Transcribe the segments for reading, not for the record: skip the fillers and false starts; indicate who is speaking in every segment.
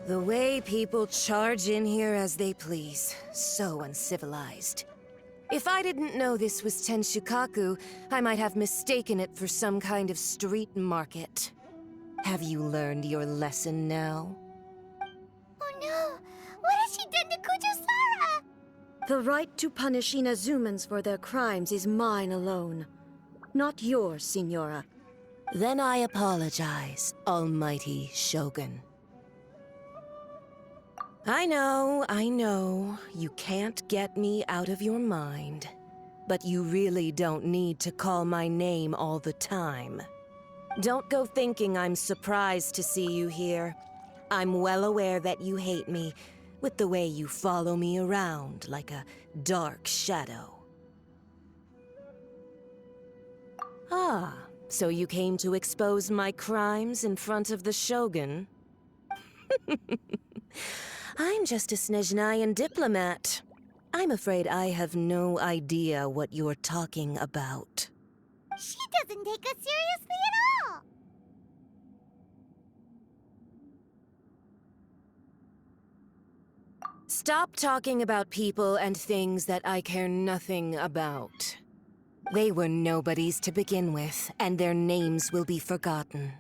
Speaker 1: The way people charge in here as they please. So uncivilized. If I didn't know this was Tenshukaku, I might have mistaken it for some kind of street market. Have you learned your lesson now?
Speaker 2: Oh no! What has she done to Kujusara?
Speaker 3: The right to punish Inazumans for their crimes is mine alone. Not yours, Signora.
Speaker 1: Then I apologize, Almighty Shogun. I know, you can't get me out of your mind. But you really don't need to call my name all the time. Don't go thinking I'm surprised to see you here. I'm well aware that you hate me, with the way you follow me around like a dark shadow. Ah, so you came to expose my crimes in front of the Shogun? I'm just a Snezhnayan diplomat. I'm afraid I have no idea what you're talking about.
Speaker 2: She doesn't take us seriously at all!
Speaker 1: Stop talking about people and things that I care nothing about. They were nobodies to begin with, and their names will be forgotten.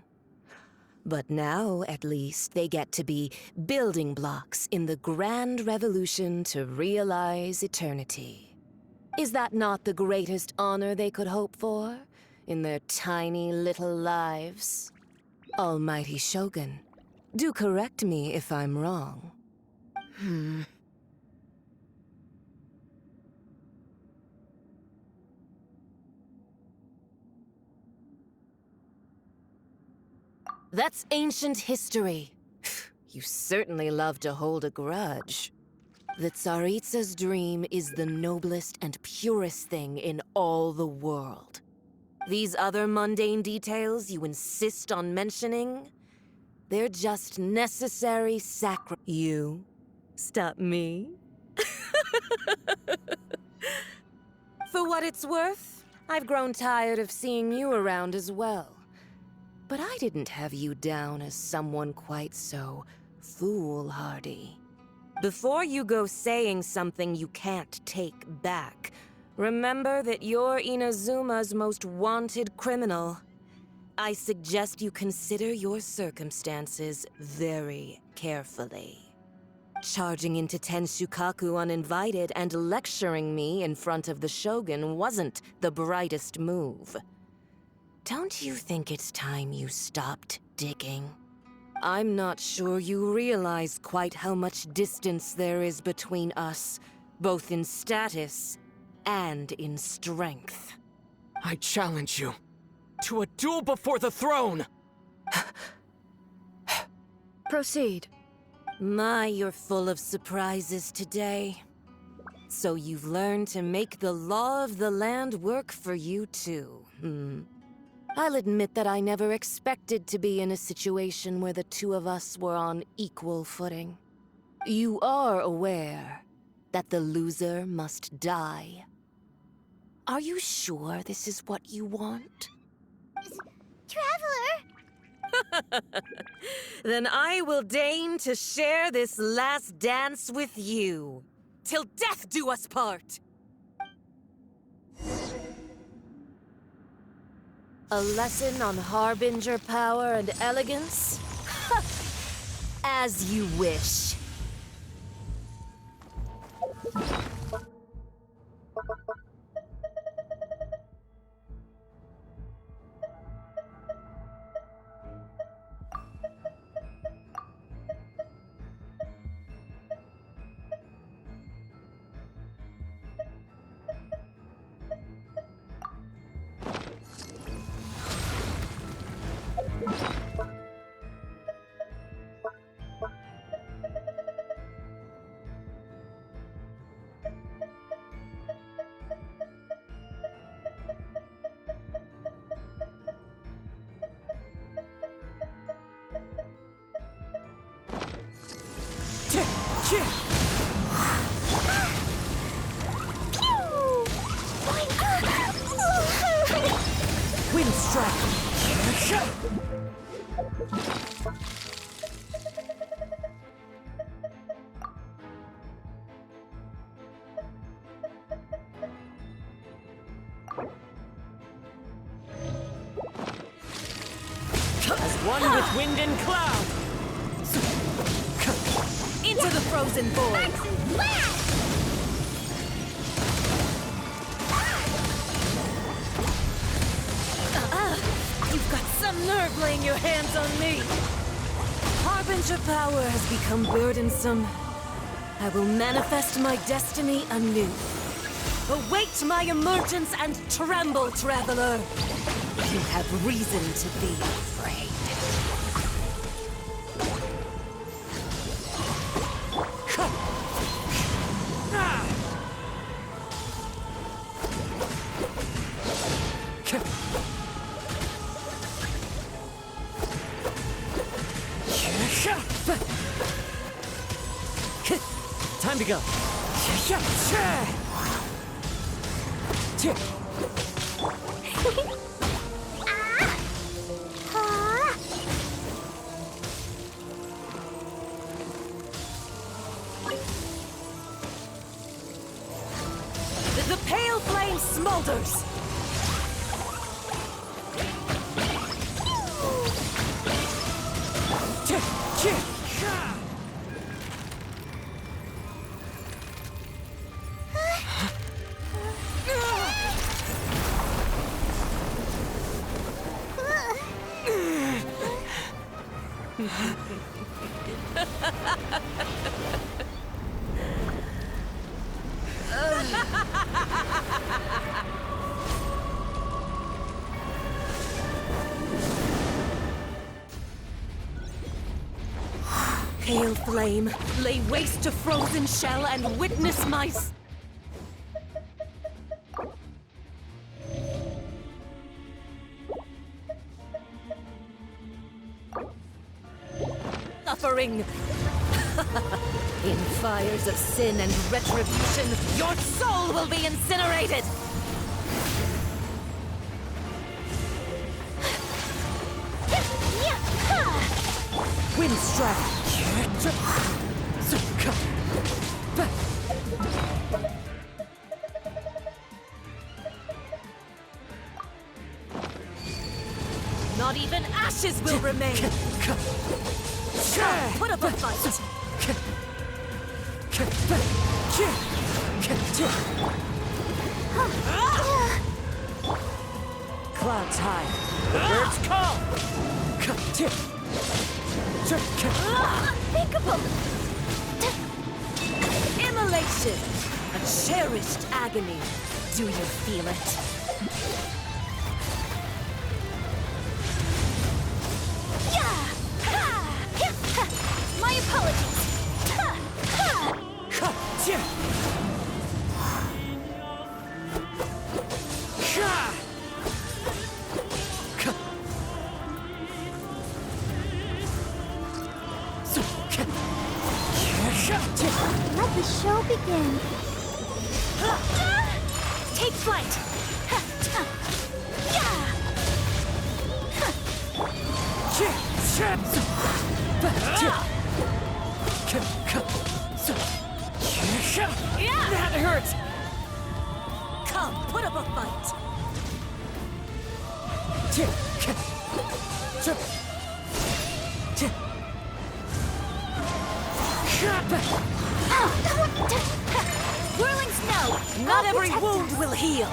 Speaker 1: But now, at least, they get to be building blocks in the grand revolution to realize eternity. Is that not the greatest honor they could hope for in their tiny little lives? Almighty Shogun, do correct me if I'm wrong. That's ancient history. You certainly love to hold a grudge. The Tsaritsa's dream is the noblest and purest thing in all the world. These other mundane details you insist on mentioning, they're just necessary You stop me? For what it's worth, I've grown tired of seeing you around as well. But I didn't have you down as someone quite so foolhardy. Before you go saying something you can't take back, remember that you're Inazuma's most wanted criminal. I suggest you consider your circumstances very carefully. Charging into Tenshukaku uninvited and lecturing me in front of the Shogun wasn't the brightest move. Don't you think it's time you stopped digging? I'm not sure you realize quite how much distance there is between us, both in status and in strength.
Speaker 4: I challenge you to a duel before the throne!
Speaker 3: Proceed.
Speaker 1: My, you're full of surprises today. So you've learned to make the law of the land work for you too, I'll admit that I never expected to be in a situation where the two of us were on equal footing. You are aware that the loser must die. Are you sure this is what you want?
Speaker 2: Traveler!
Speaker 1: Then I will deign to share this last dance with you. Till death do us part! A lesson on harbinger power and elegance? As you wish.
Speaker 4: Wind strike! wind and cloud!
Speaker 1: Into the frozen void! You've got some nerve laying your hands on me! Harbinger power has become burdensome. I will manifest my destiny anew. Await my emergence and tremble, traveler! You have reason to be afraid.
Speaker 4: Time to go.
Speaker 1: The pale flame smolders! Pale flame, lay waste to frozen shell and witness my suffering. In fires of sin and retribution, your soul will be incinerated! Windstrike! Not even ashes will remain! Put up a fight!
Speaker 4: Clouds high. The birds call.
Speaker 1: Unthinkable! Immolation! A cherished agony. Do you feel it?
Speaker 2: My apologies. Let the show begin.
Speaker 1: Take flight!
Speaker 4: That hurts!
Speaker 1: Come, put up a fight!
Speaker 2: Whirling snow.
Speaker 1: Not
Speaker 2: I'll
Speaker 1: every
Speaker 2: protect
Speaker 1: wound
Speaker 2: us.
Speaker 1: will heal!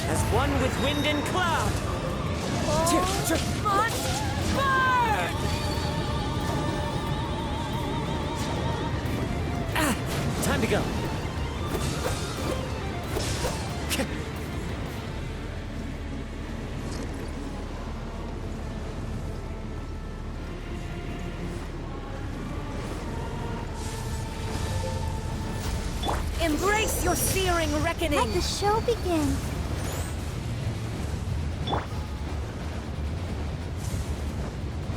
Speaker 4: As one with wind and cloud!
Speaker 1: Must burn!
Speaker 4: Time to go.
Speaker 1: Embrace your searing reckoning!
Speaker 2: Let the show begin.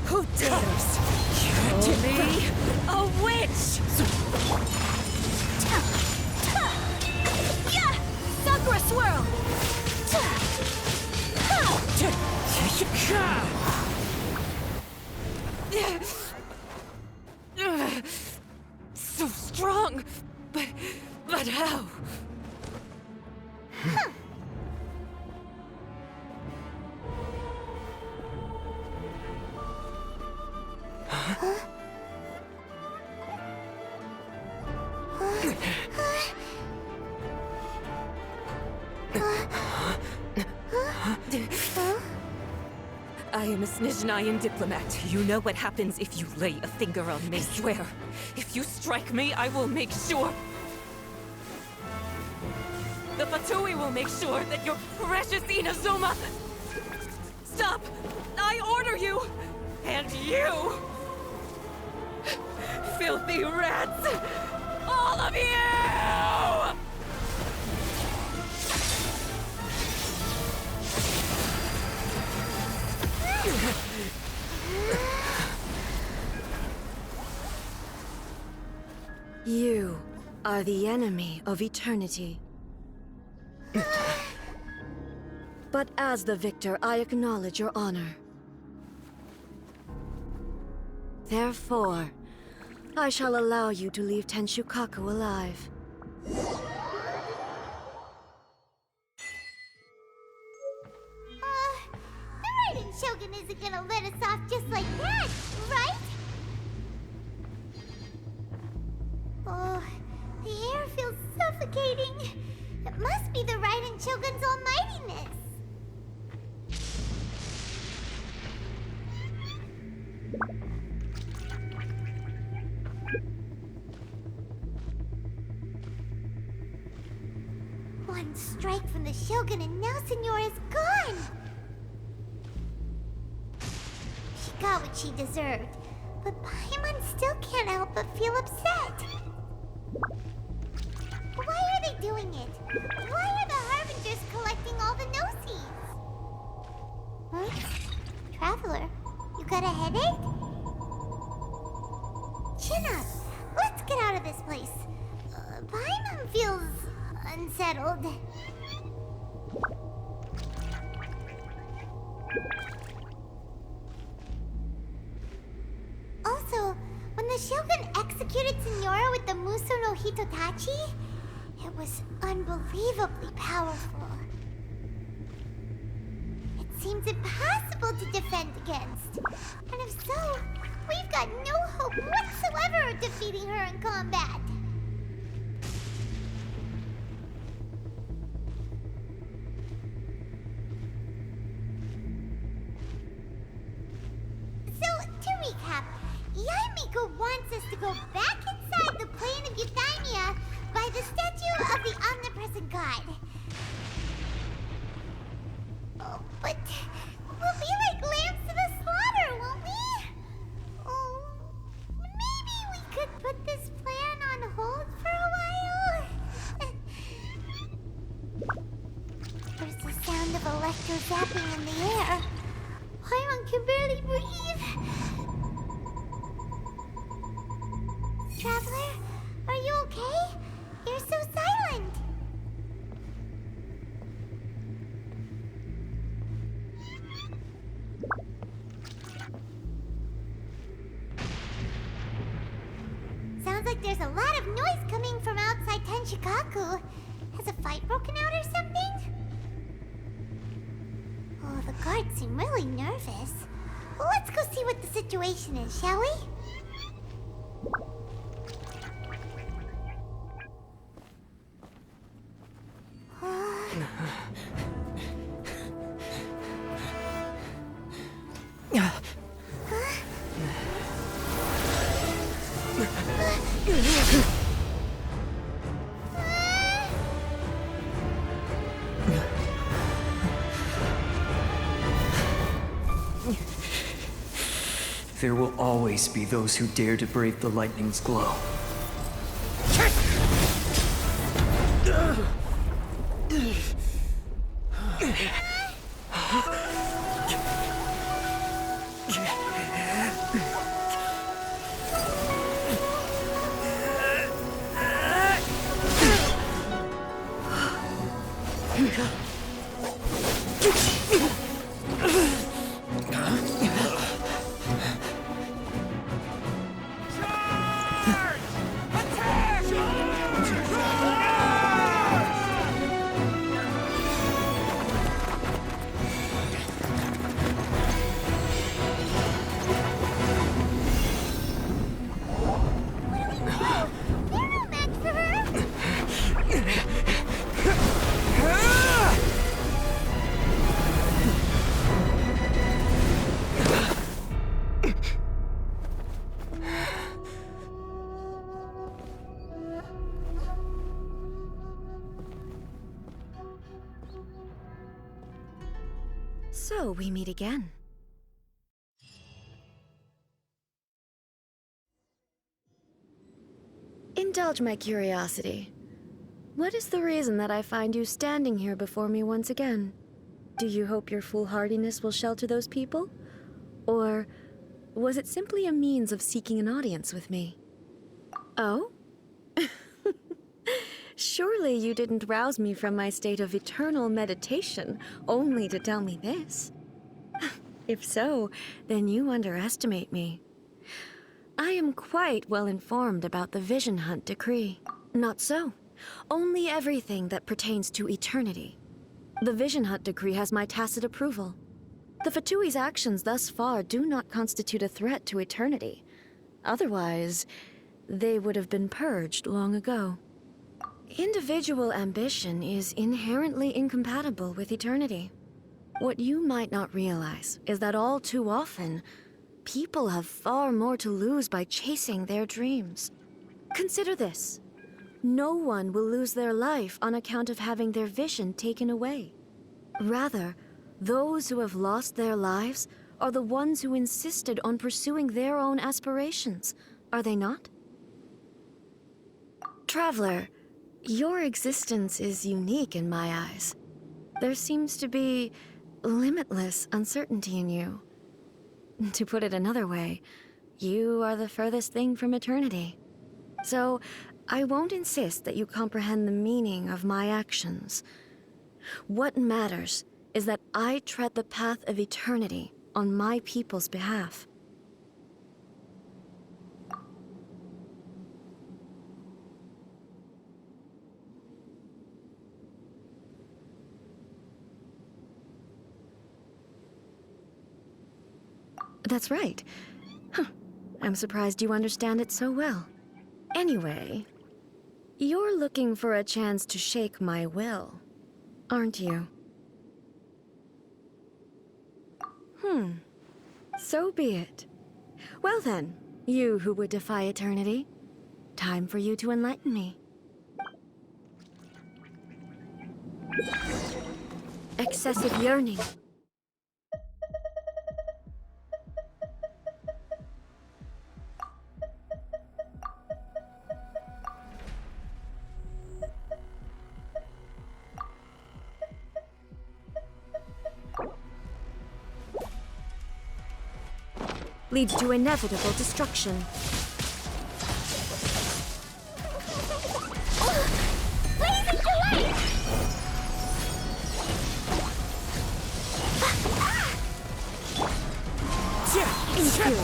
Speaker 1: Who dares? Only a witch!
Speaker 2: Sakura swirl.
Speaker 1: So strong, but how? I am a Snezhnayan diplomat. You know what happens if you lay a finger on me. Swear, if you strike me, I will make sure... The Fatui will make sure that your precious Inazuma... Stop! I order you! And you! Filthy rats! All of you!
Speaker 3: You are the enemy of eternity. But as the victor, I acknowledge your honor. Therefore, I shall allow you to leave Tenshukaku alive.
Speaker 2: The Raiden Shogun isn't gonna let us off just like that, right? Oh, the air feels suffocating. It must be the Raiden Shogun's almightiness. One strike from the Shogun and now Signora's gone! She got what she deserved, but Paimon still can't help but feel upset. Why are they doing it? Why are the Harbingers collecting all the Gnosis? Huh? Traveler, you got a headache? Chin up! Let's get out of this place. Paimon feels... unsettled. Also, when the Shogun executed Signora with the Muso no Hitotachi, it was unbelievably powerful. It seems impossible to defend against. And if so, we've got no hope whatsoever of defeating her in combat. Yaimiko wants us to go back inside the plane of Euthymia by the statue of the omnipresent god. Oh, but we'll be like lambs to the slaughter, won't we? Oh, maybe we could put this plan on hold for a while? There's the sound of electro zapping in the air. Paimon can barely breathe. Traveler, are you okay? You're so silent. Sounds like there's a lot of noise coming from outside Tenshukaku. Has a fight broken out or something? Oh, the guards seem really nervous. Well, let's go see what the situation is, shall we?
Speaker 5: There will always be those who dare to brave the lightning's glow.
Speaker 3: So we meet again. Indulge my curiosity. What is the reason that I find you standing here before me once again? Do you hope your foolhardiness will shelter those people? Or was it simply a means of seeking an audience with me? Oh? Surely you didn't rouse me from my state of eternal meditation only to tell me this. If so, then you underestimate me. I am quite well informed about the Vision Hunt decree. Not so. Only everything that pertains to eternity. The Vision Hunt decree has my tacit approval. The Fatui's actions thus far do not constitute a threat to eternity. Otherwise, they would have been purged long ago. Individual ambition is inherently incompatible with eternity. What you might not realize is that all too often, people have far more to lose by chasing their dreams. Consider this. No one will lose their life on account of having their vision taken away. Rather, those who have lost their lives are the ones who insisted on pursuing their own aspirations, are they not? Traveler, your existence is unique in my eyes. There seems to be limitless uncertainty in you. To put it another way, you are the furthest thing from eternity. So, I won't insist that you comprehend the meaning of my actions. What matters is that I tread the path of eternity on my people's behalf. That's right. Huh. I'm surprised you understand it so well. Anyway, you're looking for a chance to shake my will, aren't you? So be it. Well then, you who would defy eternity, time for you to enlighten me. Excessive yearning. Leads to inevitable destruction.
Speaker 2: Blazing delight!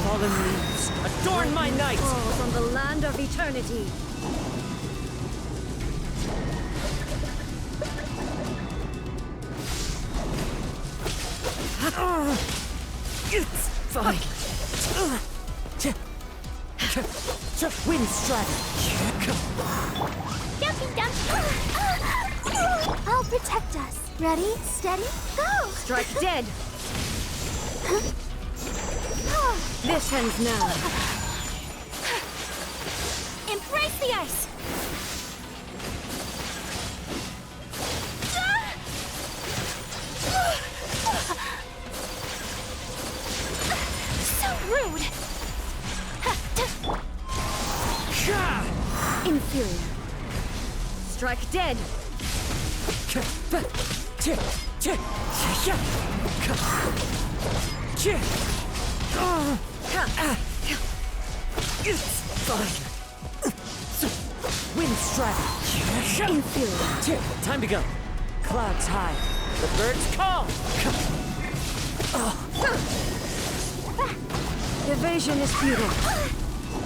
Speaker 4: Fallen leaves, adorn my night!
Speaker 3: Falls on the land of eternity.
Speaker 4: It's fine. Wind strike.
Speaker 2: Jumping dump! I'll protect us. Ready, steady, go!
Speaker 3: Strike dead. This ends now.
Speaker 2: Embrace the ice! So rude!
Speaker 3: Inferior. Strike dead.
Speaker 4: It's fine. Wind strike.
Speaker 3: Inferior.
Speaker 4: Time to go. Clouds high. The birds call.
Speaker 3: Evasion is futile.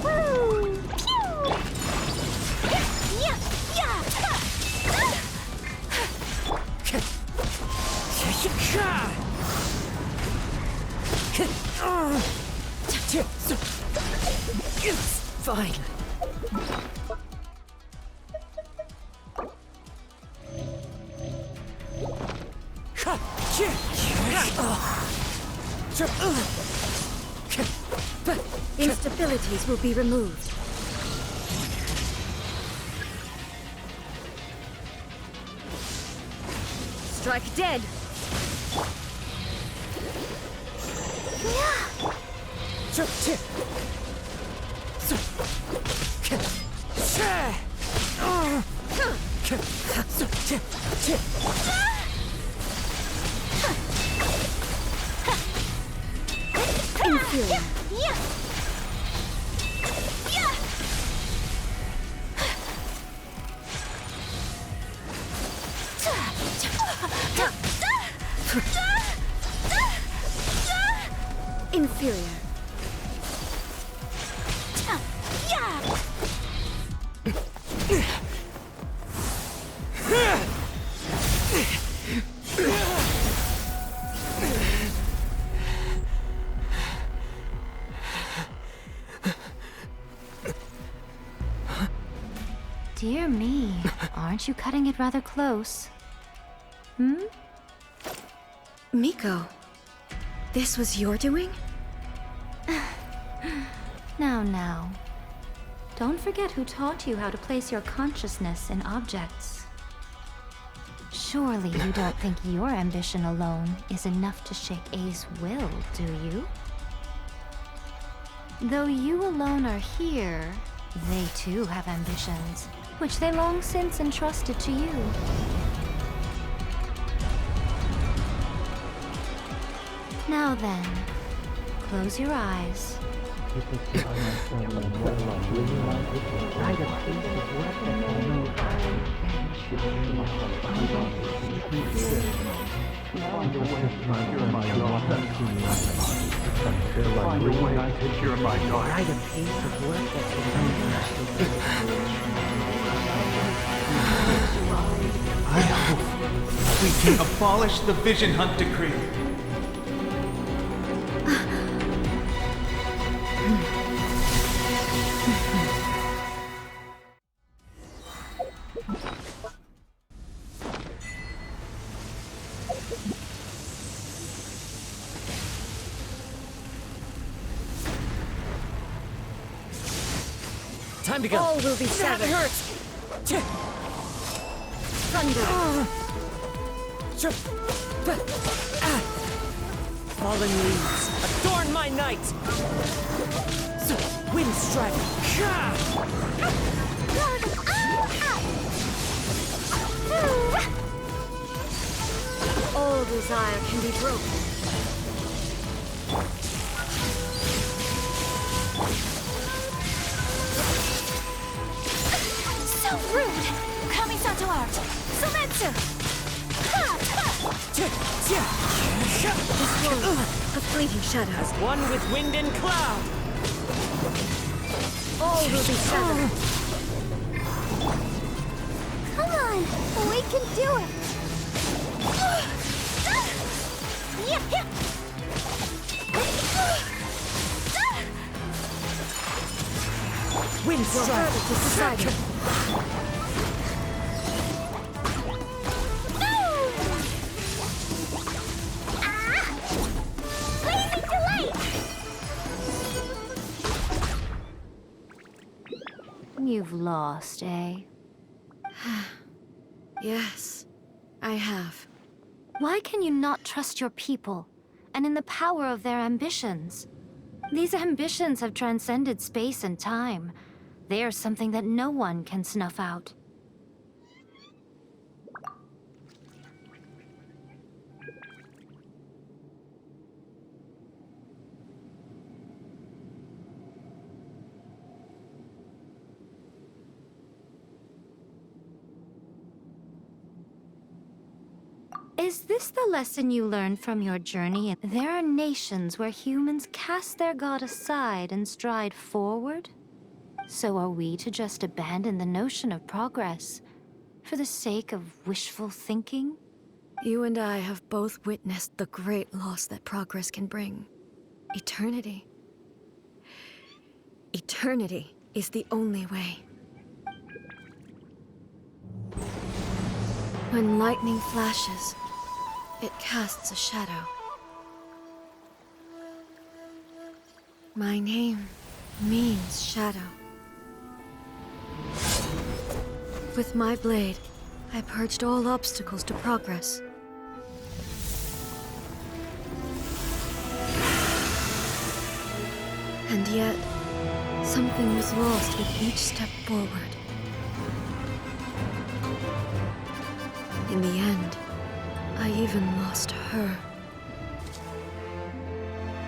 Speaker 2: Woo! Pew! Yeah! Yeah!
Speaker 4: It's fine.
Speaker 3: Instabilities will be removed. Strike dead. Inferior. Inferior.
Speaker 2: Dear me, aren't you cutting it rather close?
Speaker 3: Miko, this was your doing?
Speaker 2: Now. Don't forget who taught you how to place your consciousness in objects. Surely you don't think your ambition alone is enough to shake A's will, do you? Though you alone are here, they too have ambitions, which they long since entrusted to you. Now then, close your eyes.
Speaker 6: I hope we can abolish the Vision Hunt Decree.
Speaker 4: Time to go.
Speaker 3: All will be
Speaker 4: That
Speaker 3: severed.
Speaker 4: hurts.
Speaker 3: Thunder.
Speaker 4: Fallen leaves, adorn my night. Wind strike.
Speaker 3: All desire can be broken.
Speaker 2: So rude! Kamisato art! Sumetsu!
Speaker 3: This world, a fleeting shadow.
Speaker 4: One with wind and cloud.
Speaker 3: All will be severed.
Speaker 2: Come on! We can do it!
Speaker 4: Wind strike.
Speaker 3: Verdict is decided.
Speaker 2: You've lost, eh?
Speaker 3: Yes, I have.
Speaker 2: Why can you not trust your people, and in the power of their ambitions? These ambitions have transcended space and time. They are something that no one can snuff out. Is this the lesson you learned from your journey? There are nations where humans cast their god aside and stride forward? So are we to just abandon the notion of progress for the sake of wishful thinking?
Speaker 3: You and I have both witnessed the great loss that progress can bring. Eternity. Eternity is the only way. When lightning flashes, it casts a shadow. My name means shadow. With my blade, I purged all obstacles to progress. And yet, something was lost with each step forward. In the end, I even lost her.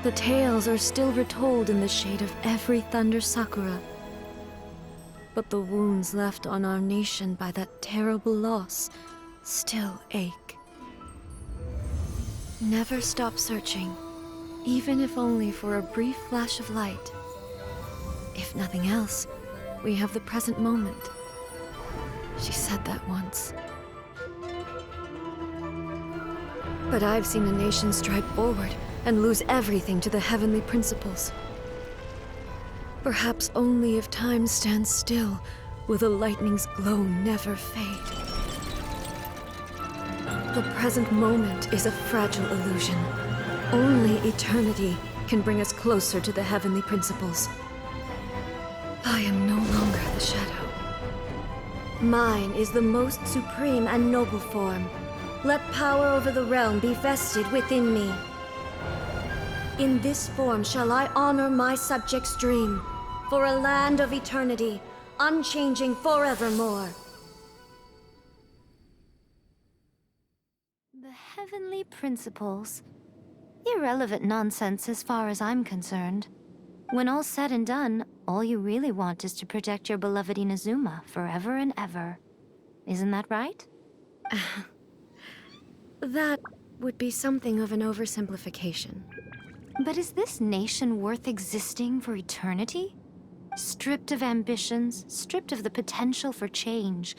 Speaker 3: The tales are still retold in the shade of every Thunder Sakura. But the wounds left on our nation by that terrible loss still ache. Never stop searching, even if only for a brief flash of light. If nothing else, we have the present moment. She said that once. But I've seen a nation stride forward and lose everything to the heavenly principles. Perhaps only if time stands still will the lightning's glow never fade. The present moment is a fragile illusion. Only eternity can bring us closer to the heavenly principles. I am no longer the shadow. Mine is the most supreme and noble form. Let power over the realm be vested within me. In this form shall I honor my subjects' dream, for a land of eternity, unchanging forevermore.
Speaker 2: The heavenly principles. Irrelevant nonsense as far as I'm concerned. When all's said and done, all you really want is to protect your beloved Inazuma forever and ever. Isn't that right?
Speaker 3: That would be something of an oversimplification.
Speaker 2: But is this nation worth existing for eternity? Stripped of ambitions, stripped of the potential for change,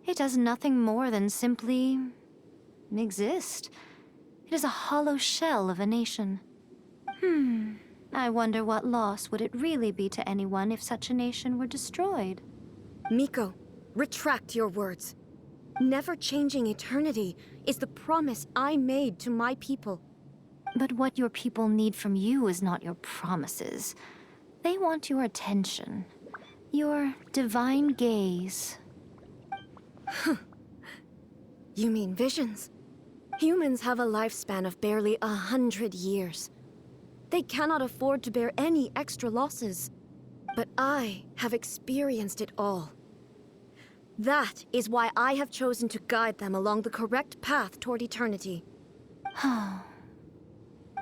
Speaker 2: it does nothing more than simply exist. It is a hollow shell of a nation. I wonder what loss would it really be to anyone if such a nation were destroyed?
Speaker 3: Miko, retract your words. Never changing eternity is the promise I made to my people.
Speaker 2: But what your people need from you is not your promises. They want your attention. Your divine gaze.
Speaker 3: You mean visions? Humans have a lifespan of barely 100 years. They cannot afford to bear any extra losses. But I have experienced it all. That is why I have chosen to guide them along the correct path toward eternity.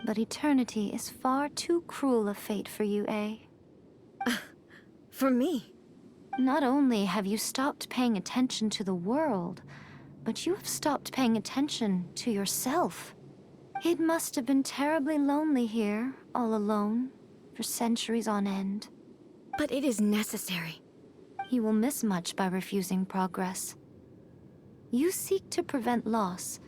Speaker 2: But eternity is far too cruel a fate for you, eh?
Speaker 3: For me?
Speaker 2: Not only have you stopped paying attention to the world, but you have stopped paying attention to yourself. It must have been terribly lonely here, all alone, for centuries on end.
Speaker 3: But it is necessary.
Speaker 2: You will miss much by refusing progress. You seek to prevent loss,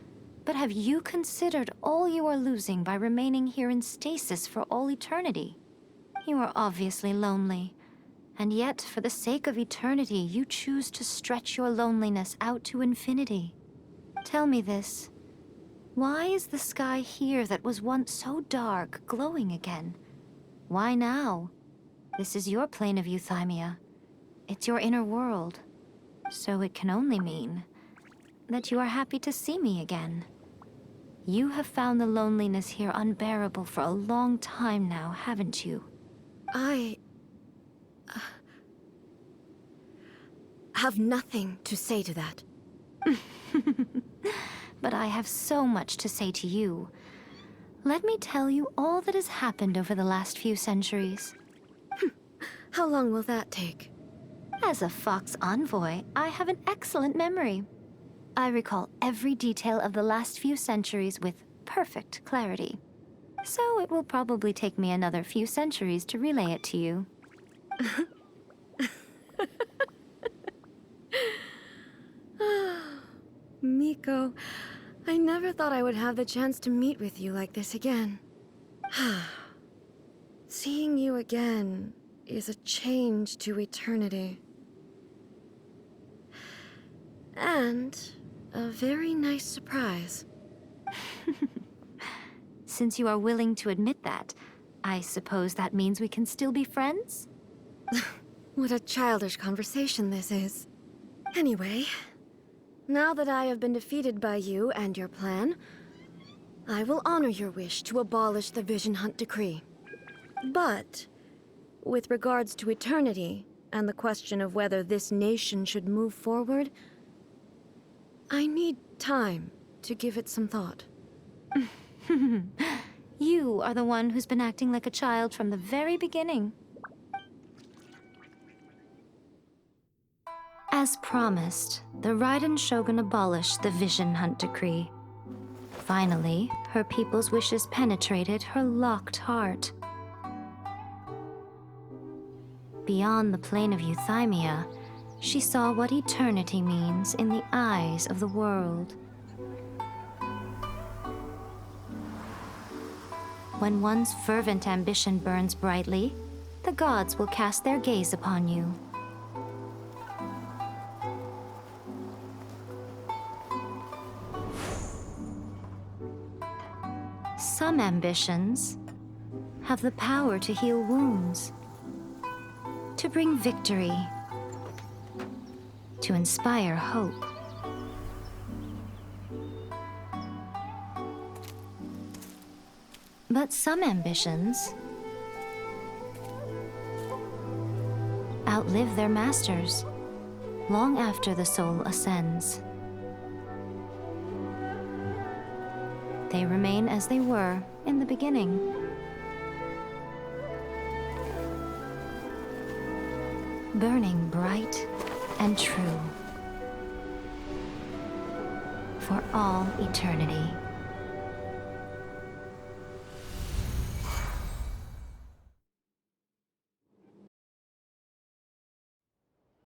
Speaker 2: but have you considered all you are losing by remaining here in stasis for all eternity? You are obviously lonely, and yet for the sake of eternity you choose to stretch your loneliness out to infinity. Tell me this. Why is the sky here that was once so dark glowing again? Why now? This is your plane of euthymia. It's your inner world. So it can only mean that you are happy to see me again. You have found the loneliness here unbearable for a long time now, haven't you?
Speaker 3: I have nothing to say to that.
Speaker 2: But I have so much to say to you. Let me tell you all that has happened over the last few centuries.
Speaker 3: How long will that take?
Speaker 2: As a Fox envoy, I have an excellent memory. I recall every detail of the last few centuries with perfect clarity. So it will probably take me another few centuries to relay it to you.
Speaker 3: Miko, I never thought I would have the chance to meet with you like this again. Seeing you again is a change to eternity. And a very nice surprise.
Speaker 2: Since you are willing to admit that, I suppose that means we can still be friends?
Speaker 3: What a childish conversation this is. Anyway, now that I have been defeated by you and your plan, I will honor your wish to abolish the Vision Hunt Decree. But with regards to eternity and the question of whether this nation should move forward, I need time to give it some thought.
Speaker 7: You are the one who's been acting like a child from the very beginning. As promised, the Raiden Shogun abolished the Vision Hunt Decree. Finally, her people's wishes penetrated her locked heart. Beyond the plane of Euthymia, she saw what eternity means in the eyes of the world. When one's fervent ambition burns brightly, the gods will cast their gaze upon you. Some ambitions have the power to heal wounds, to bring victory, to inspire hope. But some ambitions outlive their masters long after the soul ascends. They remain as they were in the beginning. Burning bright and true for all eternity.